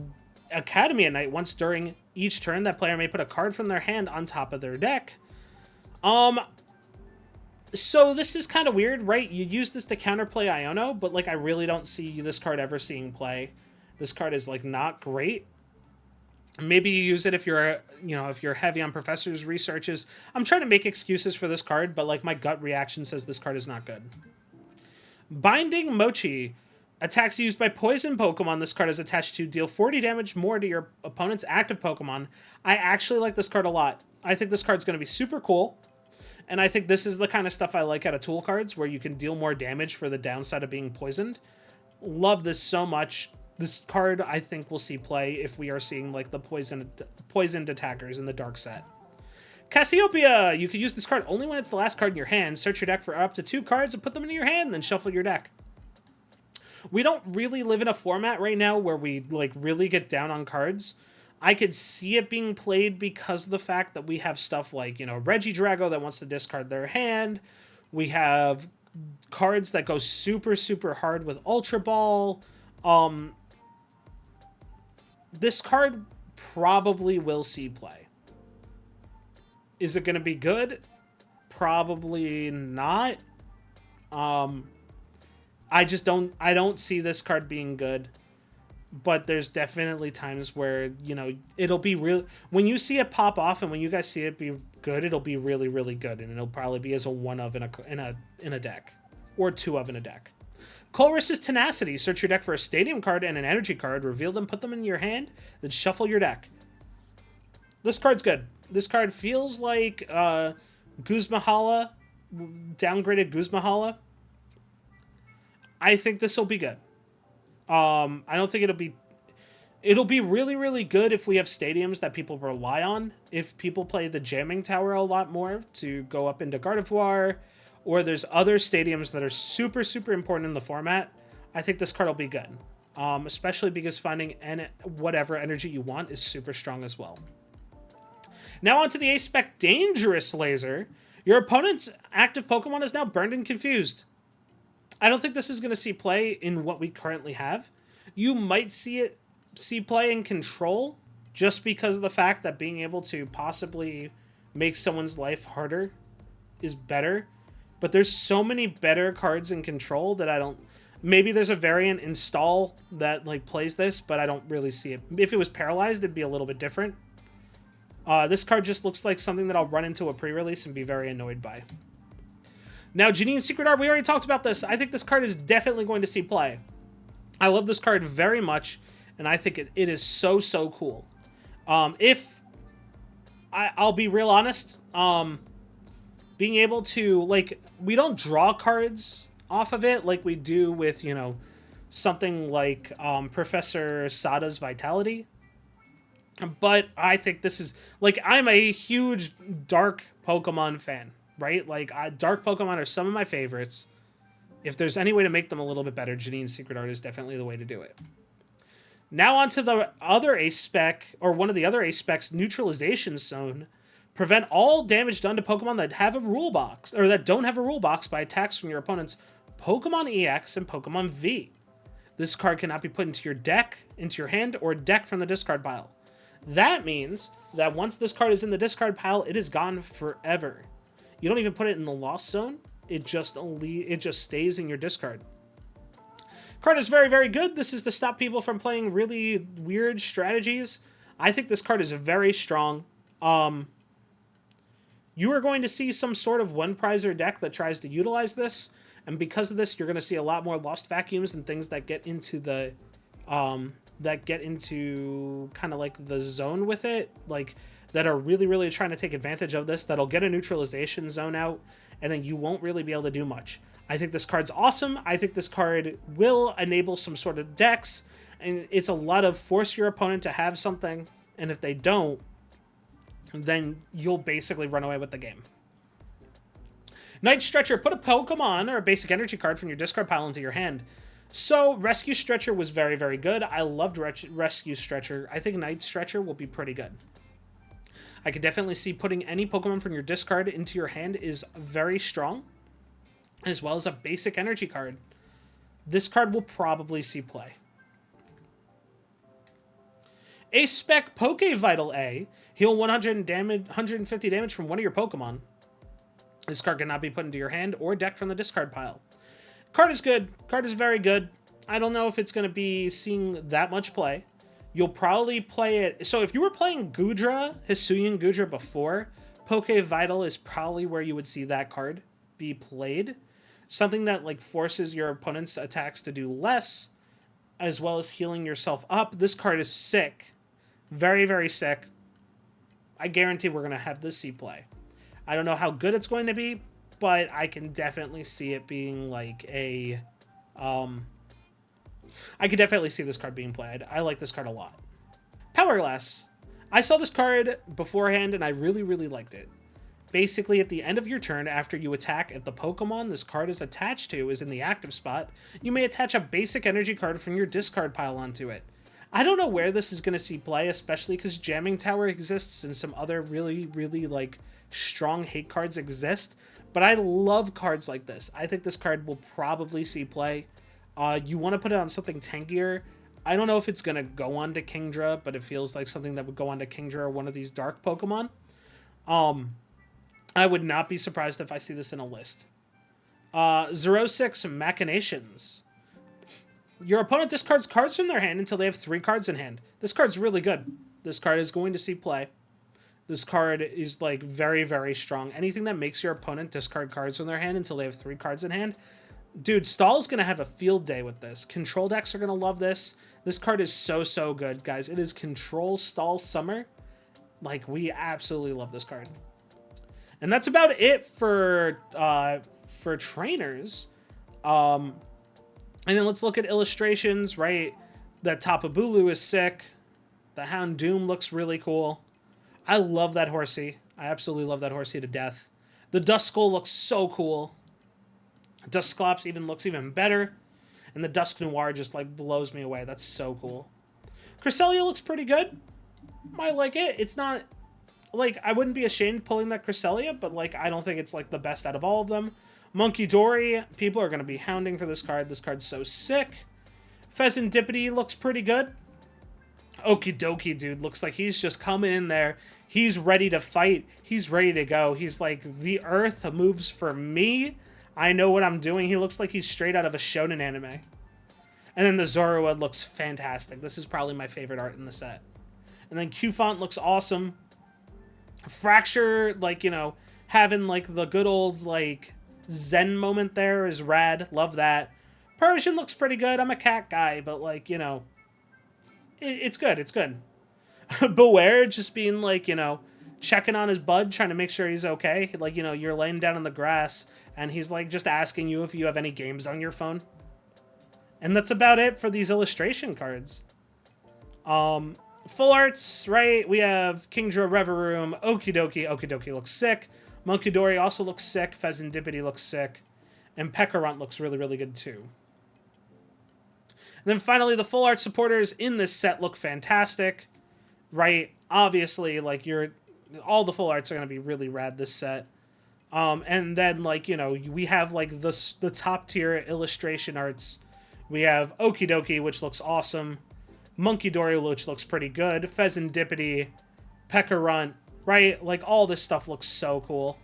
Academy at Night. Once during each turn, that player may put a card from their hand on top of their deck. So this is kind of weird, right? You use this to counterplay Iono, but like I really don't see this card ever seeing play. This card is like not great. Maybe you use it if you're, if you're heavy on Professor's researches. I'm trying to make excuses for this card, but like my gut reaction says this card is not good. Binding Mochi. Attacks used by poison Pokemon this card is attached to deal 40 damage more to your opponent's active Pokemon. I actually like this card a lot. I think this card's going to be super cool. And I think this is the kind of stuff I like out of tool cards, where you can deal more damage for the downside of being poisoned. Love this so much. This card, I think, will see play if we are seeing like the poisoned attackers in the dark set. Cassiopeia! You can use this card only when it's the last card in your hand. Search your deck for up to 2 cards and put them in your hand, then shuffle your deck. We don't really live in a format right now where we like really get down on cards. I could see it being played because of the fact that we have stuff like, Regidrago that wants to discard their hand. We have cards that go super, super hard with Ultra Ball. This card probably will see play. Is it going to be good? Probably not. I don't see this card being good. But there's definitely times where, it'll be real. When you see it pop off and when you guys see it be good, it'll be really, really good. And it'll probably be as a 1-of in a deck. Or 2-of in a deck. Colress's Tenacity. Search your deck for a Stadium card and an Energy card. Reveal them, put them in your hand, then shuffle your deck. This card's good. This card feels like Guzmahala, downgraded Guzmahala. I think this will be good. I don't think it'll be really, really good if we have stadiums that people rely on. If people play the Jamming Tower a lot more to go up into Gardevoir, or there's other stadiums that are super, super important in the format, I think this card will be good. Especially because finding whatever energy you want is super strong as well. Now onto the A-Spec Dangerous Laser. Your opponent's active Pokemon is now burned and confused. I don't think this is going to see play in what we currently have. You might see play in Control, just because of the fact that being able to possibly make someone's life harder is better. But there's so many better cards in Control that I don't... Maybe there's a variant install that like plays this, but I don't really see it. If it was Paralyzed, it'd be a little bit different. This card just looks like something that I'll run into a pre-release and be very annoyed by. Now, Janine's Secret Art, we already talked about this. I think this card is definitely going to see play. I love this card very much, and I think it is so, so cool. I'll be real honest, being able to, like, we don't draw cards off of it like we do with, something like Professor Sada's Vitality. But I think this is, like, I'm a huge dark Pokemon fan, right? Like, dark Pokemon are some of my favorites. If there's any way to make them a little bit better, Janine's Secret Art is definitely the way to do it. Now on to the other ace spec, or one of the other ace specs, Neutralization Zone. Prevent all damage done to Pokemon that have a rule box, or that don't have a rule box by attacks from your opponent's Pokemon EX and Pokemon V. This card cannot be put into your deck, into your hand, or deck from the discard pile. That means that once this card is in the discard pile, it is gone forever. You don't even put it in the lost zone. It just stays in your discard. Card is very, very good. This is to stop people from playing really weird strategies. I think this card is very strong. You are going to see some sort of one prizer deck that tries to utilize this, and because of this, you're going to see a lot more lost vacuums and things that get into the kind of like the zone with it, like that are really, really trying to take advantage of this, that'll get a neutralization zone out, and then you won't really be able to do much. I think this card's awesome. I think this card will enable some sort of decks, and it's a lot of force your opponent to have something, and if they don't, then you'll basically run away with the game. Night Stretcher, put a Pokemon or a basic energy card from your discard pile into your hand. So Rescue Stretcher was very, very good. I loved Rescue Stretcher. I think Night Stretcher will be pretty good. I could definitely see putting any Pokemon from your discard into your hand is very strong, as well as a basic energy card. This card will probably see play. Ace Spec Vital A. Heal 150 damage from one of your Pokemon. This card cannot be put into your hand or deck from the discard pile. Card is good. Card is very good. I don't know if it's going to be seeing that much play. You'll probably play it. So if you were playing Goodra, Hisuian Goodra before, Vital is probably where you would see that card be played. Something that like forces your opponent's attacks to do less, as well as healing yourself up. This card is sick. Very, very sick. I guarantee we're going to have this see play. I don't know how good it's going to be, but I can definitely see it being like a... I could definitely see this card being played. I like this card a lot. Power Glass. I saw this card beforehand, and I really, really liked it. Basically, at the end of your turn, after you attack, if the Pokemon this card is attached to is in the active spot, you may attach a basic energy card from your discard pile onto it. I don't know where this is going to see play, especially because Jamming Tower exists and some other really, really, like, strong hate cards exist. But I love cards like this. I think this card will probably see play. You want to put it on something tankier. I don't know if it's going to go on to Kingdra, but it feels like something that would go on to Kingdra or one of these dark Pokemon. I would not be surprised if I see this in a list. 06 Machinations. Your opponent discards cards from their hand until they have 3 cards in hand. This card's really good. This card is going to see play. This card is like very, very strong. Anything that makes your opponent discard cards from their hand until they have 3 cards in hand. Dude, Stall's going to have a field day with this. Control decks are going to love this. This card is so, so good, guys. It is Control Stall Summer. Like, we absolutely love this card. And that's about it for trainers. And then let's look at illustrations, right? That Tapu Bulu is sick. The Houndoom looks really cool. I love that Horsey. I absolutely love that Horsey to death. The Duskull looks so cool. Dusclops even looks even better. And the Dusk Noir just like blows me away. That's so cool. Cresselia looks pretty good. I like it. It's not... Like, I wouldn't be ashamed pulling that Cresselia, but, like, I don't think it's, like, the best out of all of them. Monkey Dory, people are going to be hounding for this card. This card's so sick. Pheasantipity looks pretty good. Okie dokie, dude. Looks like he's just coming in there. He's ready to fight. He's ready to go. He's like, the earth moves for me. I know what I'm doing. He looks like he's straight out of a shonen anime. And then the Zorua looks fantastic. This is probably my favorite art in the set. And then Q-Font looks awesome. Fracture, like, you know, having, like, the good old, like, Zen moment there is rad. Love that. Persian looks pretty good. I'm a cat guy, but, like, you know, it's good. It's good. Beware just being, like, you know, checking on his bud, trying to make sure he's okay. Like, you know, you're laying down in the grass, and he's, like, just asking you if you have any games on your phone. And that's about it for these illustration cards. full arts, right? We have Kingdra, Reveroom, Okidoki. Okidoki looks sick. Monkidori also looks sick. Pheasantipity looks sick. And Pekarunt looks really, really good too. And then finally, the full art supporters in this set look fantastic, right? Obviously, like, all the full arts are going to be really rad this set. And then, like, you know, we have, like, the top tier illustration arts. We have Okidoki, which looks awesome. Monkidori, which looks pretty good. Pheasantipity, Pekarunt, right? Like, all this stuff looks so cool.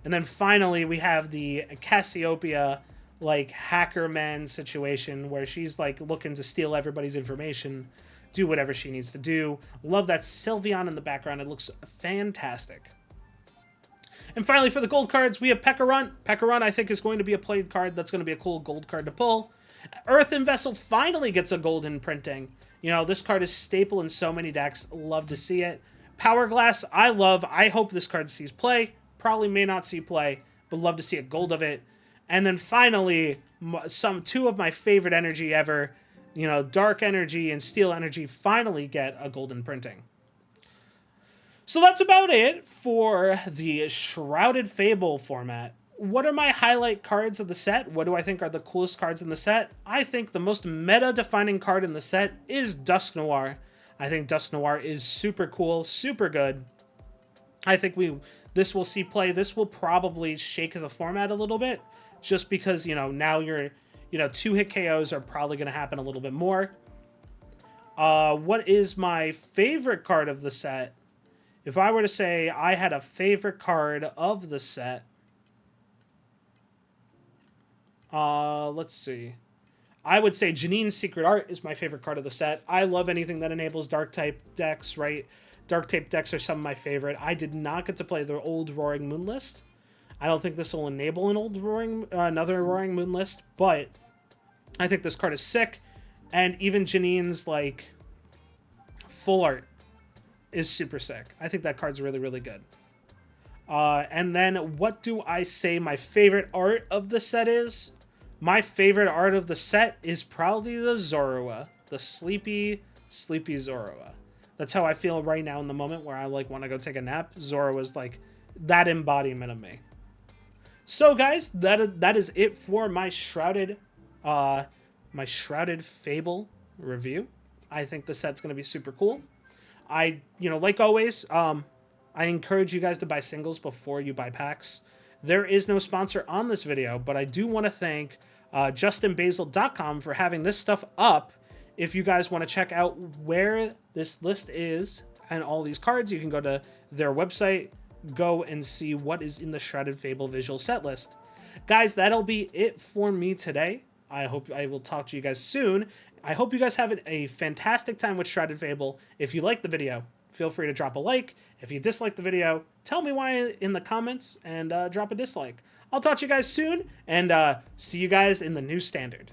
And then finally, we have the Cassiopeia, like, hacker man situation where she's, like, looking to steal everybody's information, do whatever she needs to do. Love that Sylveon in the background. It looks fantastic. And finally, for the gold cards, we have Pekarunt. Pekarunt, I think, is going to be a played card. That's going to be a cool gold card to pull. Earthen Vessel finally gets a golden printing. You know, this card is staple in so many decks. Love to see it. Power Glass, I love. I hope this card sees play. Probably may not see play, but love to see a gold of it. And then finally, two of my favorite energy ever, you know, Dark Energy and Steel Energy finally get a golden printing. So that's about it for the Shrouded Fable format. What are my highlight cards of the set? What do I think are the coolest cards in the set? I think the most meta-defining card in the set is Dusknoir. I think Dusknoir is super cool, super good. I think this will see play. This will probably shake the format a little bit, just because, you know, now two-hit KOs are probably going to happen a little bit more. What is my favorite card of the set? If I were to say I had a favorite card of the set, let's see. I would say Janine's Secret Art is my favorite card of the set. I love anything that enables Dark-type decks, right? Dark-type decks are some of my favorite. I did not get to play the old Roaring Moon list. I don't think this will enable another Roaring Moon list, but I think this card is sick. And even Janine's, like, full art is super sick. I think that card's really, really good. And then what do I say my favorite art of the set is? My favorite art of the set is probably the Zorua. The sleepy Zorua. That's how I feel right now in the moment where I, like, want to go take a nap. Zorua's, like, that embodiment of me. So, guys, that is it for my Shrouded Fable review. I think the set's going to be super cool. Like always, I encourage you guys to buy singles before you buy packs. There is no sponsor on this video, but I do want to thank JustinBasil.com for having this stuff up. If you guys want to check out where this list is and all these cards, you can go to their website, go and see what is in the Shrouded Fable visual set list. Guys, that'll be it for me today. I hope I will talk to you guys soon. I hope you guys have a fantastic time with Shrouded Fable. If you liked the video, feel free to drop a like. If you dislike the video, tell me why in the comments and drop a dislike. I'll talk to you guys soon, and see you guys in the new standard.